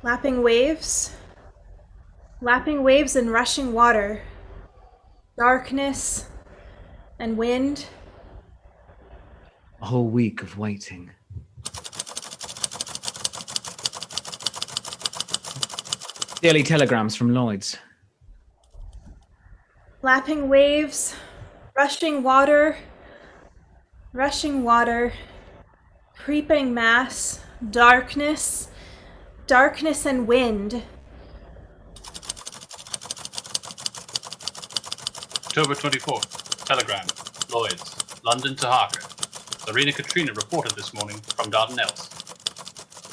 Speaker 13: Lapping waves. Lapping waves and rushing water. Darkness and wind.
Speaker 2: A whole week of waiting. Daily telegrams from Lloyd's.
Speaker 13: Lapping waves, rushing water, creeping mass, darkness and wind.
Speaker 1: October 24th, telegram, Lloyd's, London to Harker. Tsarina Katrina reported this morning from Dardanelles.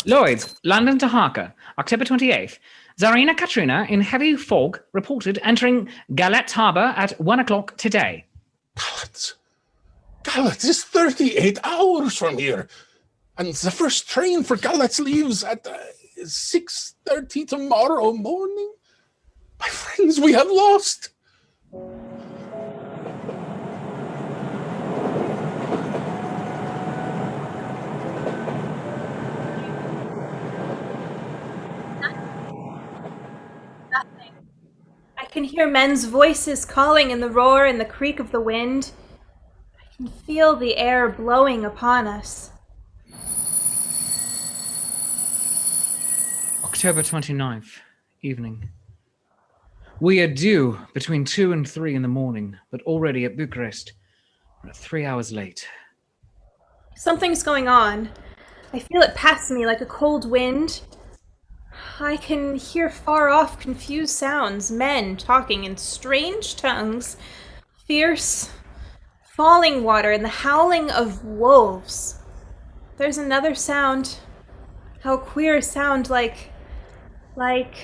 Speaker 2: Lloyd's, London to Harker, October 28th. Tsarina Katrina in heavy fog reported entering Galets Harbour at 1 o'clock today.
Speaker 11: Galets is 38 hours from here. And the first train for Galets leaves at 6:30 tomorrow morning. My friends, we have lost.
Speaker 13: I can hear men's voices calling in the roar and the creak of the wind. I can feel the air blowing upon us.
Speaker 2: October 29th, evening. We are due between 2 and 3 in the morning, but already at Bucharest. We're 3 hours late.
Speaker 13: Something's going on. I feel it pass me like a cold wind. I can hear far off confused sounds, men talking in strange tongues, fierce, falling water, and the howling of wolves. There's another sound. How queer a sound, like...
Speaker 11: Like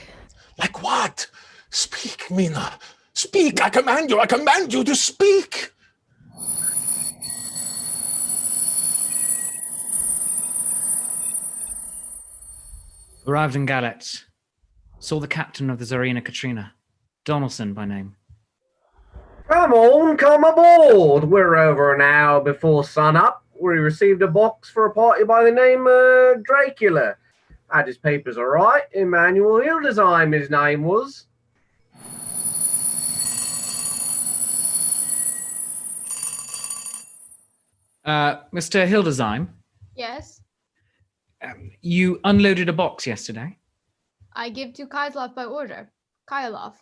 Speaker 11: what? Speak, Mina. Speak, I command you to speak.
Speaker 2: Arrived in Gallet. Saw the captain of the Tsarina Katrina, Donaldson by name.
Speaker 14: Come on, come aboard. We're over an hour before sunup. We received a box for a party by the name of Dracula. Had his papers all right. Emmanuel Hildesheim, his name was.
Speaker 2: Mr. Hildesheim,
Speaker 4: Yes,
Speaker 2: you unloaded a box yesterday.
Speaker 4: I give to Kaislov by order. Kylov.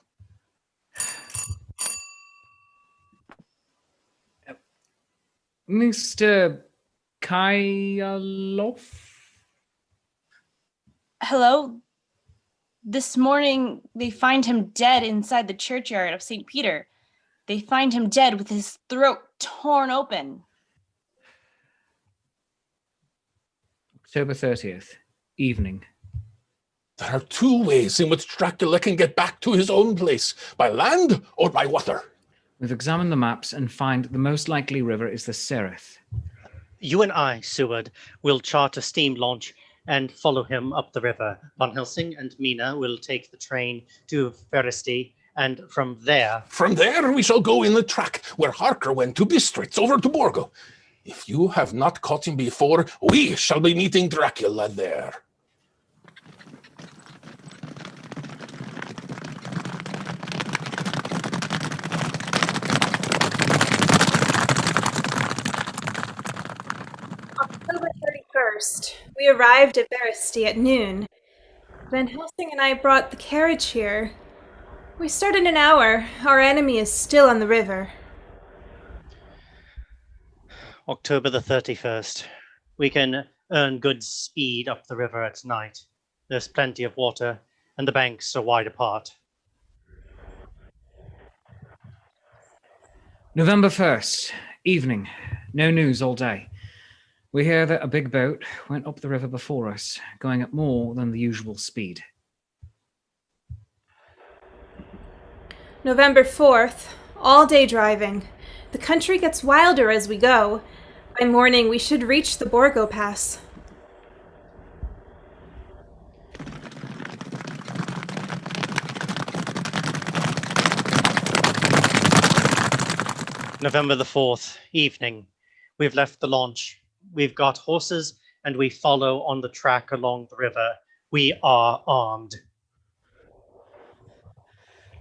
Speaker 2: Mr. Kyalov?
Speaker 5: Hello? This morning, they find him dead inside the churchyard of St. Peter. They find him dead with his throat torn open.
Speaker 2: October 30th, evening.
Speaker 11: There are two ways in which Dracula can get back to his own place, by land or by water.
Speaker 2: We've examined the maps and find the most likely river is the Sereth.
Speaker 3: You and I, Seward, will chart a steam launch and follow him up the river. Van Helsing and Mina will take the train to Ferristy, and from there...
Speaker 11: From there we shall go in the track where Harker went to Bistritz over to Borgo. If you have not caught him before, we shall be meeting Dracula there.
Speaker 13: October 31st, we arrived at Ferristy at noon. Van Helsing and I brought the carriage here. We start in an hour. Our enemy is still on the river.
Speaker 3: October the 31st. We can earn good speed up the river at night. There's plenty of water, and the banks are wide apart.
Speaker 2: November 1st, evening. No news all day. We hear that a big boat went up the river before us, going at more than the usual speed.
Speaker 13: November 4th, all day driving. The country gets wilder as we go. By morning, we should reach the Borgo Pass.
Speaker 3: November the 4th, evening. We've left the launch. We've got horses, and we follow on the track along the river. We are armed.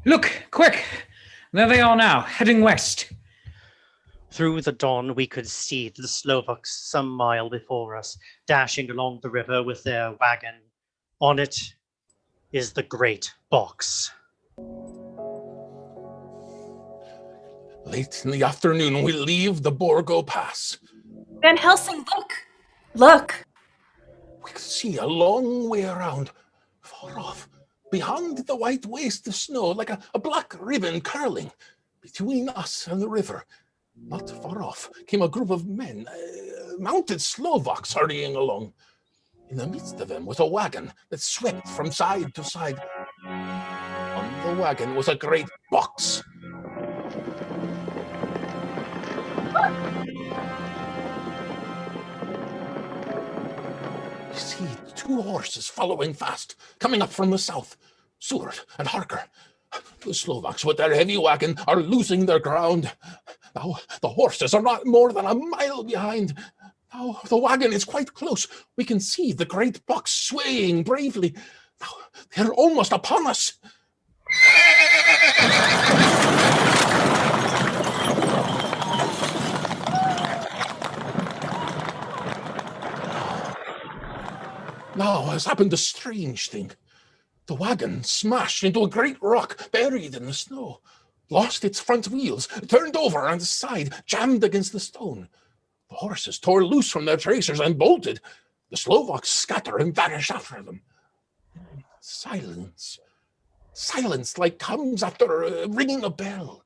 Speaker 2: Look, quick! There they are now, heading west.
Speaker 3: Through the dawn, we could see the Slovaks some mile before us, dashing along the river with their wagon. On it is the great box.
Speaker 11: Late in the afternoon, we leave the Borgo Pass.
Speaker 13: Van Helsing, look! Look!
Speaker 11: We can see a long way around, far off, beyond the white waste of snow, like a black ribbon curling. Between us and the river, not far off, came a group of men, mounted Slovaks hurrying along. In the midst of them was a wagon that swept from side to side. On the wagon was a great box. You see two horses following fast, coming up from the south. Seward and Harker. The Slovaks with their heavy wagon are losing their ground. Now the horses are not more than a mile behind. Now the wagon is quite close. We can see the great box swaying bravely. Now they're almost upon us. Now has happened a strange thing. The wagon smashed into a great rock buried in the snow, lost its front wheels, turned over on its side, jammed against the stone. The horses tore loose from their tracers and bolted. The Slovaks scatter and vanish after them. Silence. Silence like comes after ringing a bell.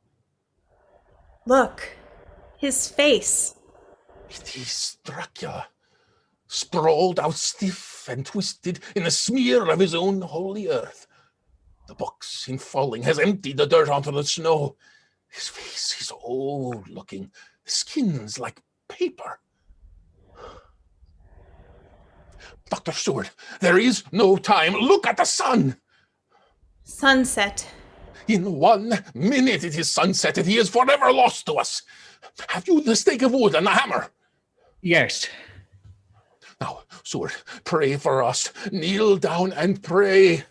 Speaker 13: Look, his face.
Speaker 11: It is Dracula, sprawled out stiff and twisted in the smear of his own holy earth. The box, in falling, has emptied the dirt onto the snow. His face is old-looking, the skin's like paper. Dr. Seward, there is no time. Look at the sun.
Speaker 13: Sunset.
Speaker 11: In 1 minute it is sunset, and he is forever lost to us. Have you the stake of wood and the hammer?
Speaker 2: Yes.
Speaker 11: Now, Seward, pray for us. Kneel down and pray.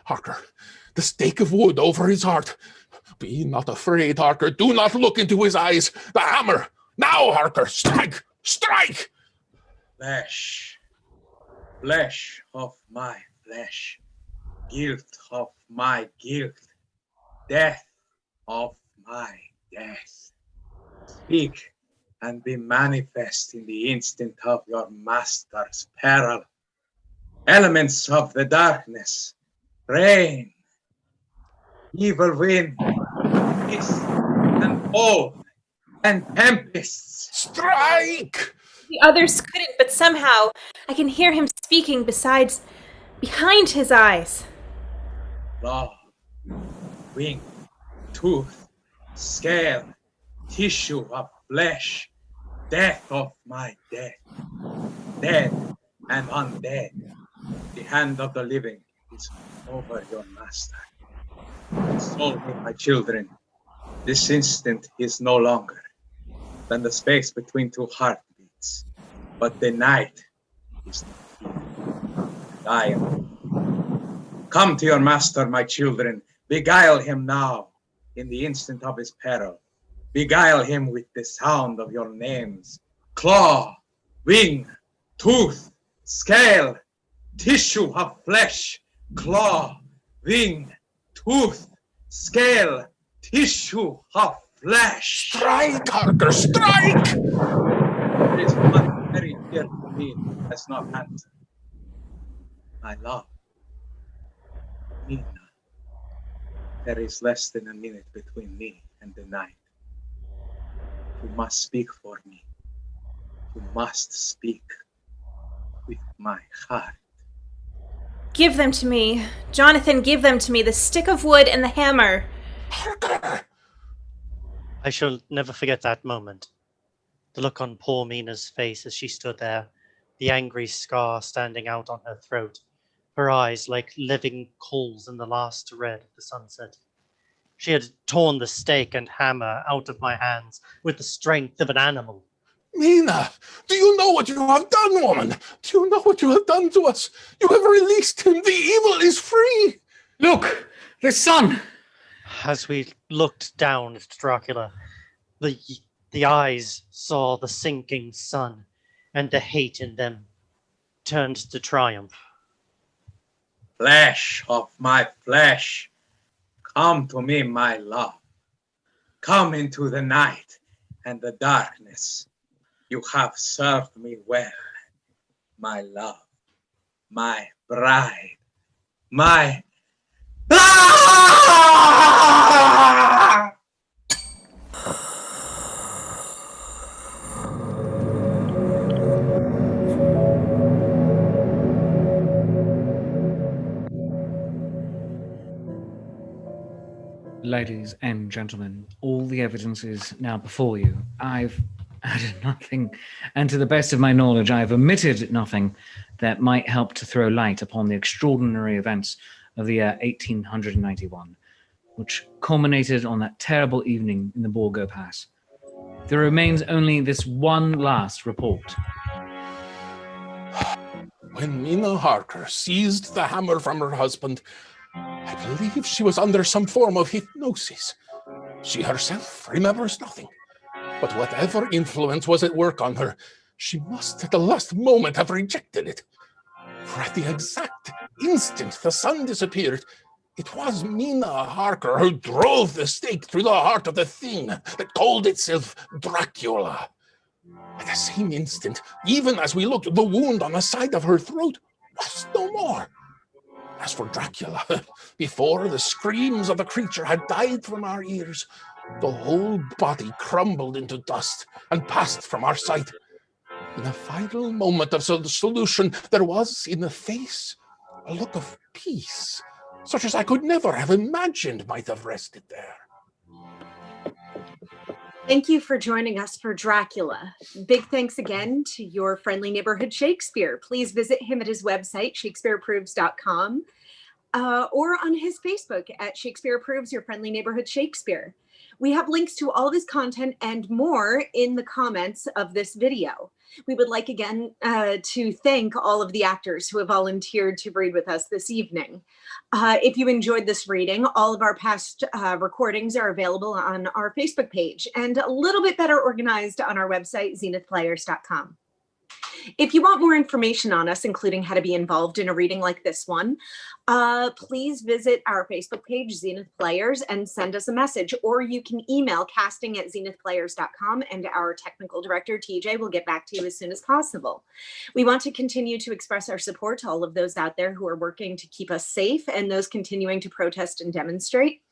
Speaker 11: Harker, the stake of wood over his heart. Be not afraid, Harker. Do not look into his eyes. The hammer. Now, Harker, strike! Strike!
Speaker 6: Flesh. Flesh of my flesh. Guilt of my guilt. Death of my death. Speak and be manifest in the instant of your master's peril. Elements of the darkness, rain, evil wind, mist, and cold, and tempests.
Speaker 11: Strike!
Speaker 13: The others couldn't, but somehow I can hear him speaking behind his eyes.
Speaker 6: Claw, wing, tooth, scale, tissue of flesh, death of my death, dead and undead. The hand of the living is over your master. Console me, my children. This instant is no longer than the space between two heartbeats, but the night is not here. I am. Come to your master, my children. Beguile him now in the instant of his peril. Beguile him with the sound of your names. Claw, wing, tooth, scale, tissue of flesh. Claw, wing, tooth, scale, tissue of flesh.
Speaker 11: Strike, Harker, strike!
Speaker 6: There is one very dear to me that has not answered. My love. Mina. There is less than a minute between me and the night. You must speak for me. You must speak with my heart.
Speaker 13: Give them to me. Jonathan, give them to me. The stick of wood and the hammer.
Speaker 11: Harker!
Speaker 3: I shall never forget that moment. The look on poor Mina's face as she stood there, the angry scar standing out on her throat, her eyes like living coals in the last red of the sunset. She had torn the stake and hammer out of my hands with the strength of an animal.
Speaker 11: Mina, do you know what you have done, woman? Do you know what you have done to us? You have released him. The evil is free.
Speaker 2: Look, the sun.
Speaker 3: As we looked down at Dracula, the eyes saw the sinking sun, and the hate in them turned to triumph.
Speaker 6: Flesh of my flesh, come to me, my love. Come into the night and the darkness. You have served me well, my love, my bride, my...
Speaker 2: Ladies and gentlemen, all the evidence is now before you. I've added nothing, and to the best of my knowledge, I've omitted nothing that might help to throw light upon the extraordinary events of the year 1891, which culminated on that terrible evening in the Borgo Pass. There remains only this one last report.
Speaker 11: When Mina Harker seized the hammer from her husband, I believe she was under some form of hypnosis. She herself remembers nothing. But whatever influence was at work on her, she must at the last moment have rejected it. For at the exact instant the sun disappeared, it was Mina Harker who drove the stake through the heart of the thing that called itself Dracula. At the same instant, even as we looked, the wound on the side of her throat was no more. As for Dracula, before the screams of the creature had died from our ears, the whole body crumbled into dust and passed from our sight. In a final moment of solution, there was in the face a look of peace, such as I could never have imagined might have rested there.
Speaker 15: Thank you for joining us for Dracula. Big thanks again to your friendly neighborhood Shakespeare. Please visit him at his website, shakespeareapproves.com, or on his Facebook at Shakespeare Approves, your friendly neighborhood Shakespeare. We have links to all of his content and more in the comments of this video. We would like again to thank all of the actors who have volunteered to read with us this evening. If you enjoyed this reading, all of our past recordings are available on our Facebook page and a little bit better organized on our website, zenithplayers.com. If you want more information on us, including how to be involved in a reading like this one, please visit our Facebook page, Zenith Players, and send us a message, or you can email casting@zenithplayers.com, and our technical director, TJ, will get back to you as soon as possible. We want to continue to express our support to all of those out there who are working to keep us safe and those continuing to protest and demonstrate.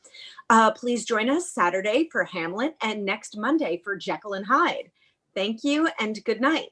Speaker 15: Please join us Saturday for Hamlet and next Monday for Jekyll and Hyde. Thank you and good night.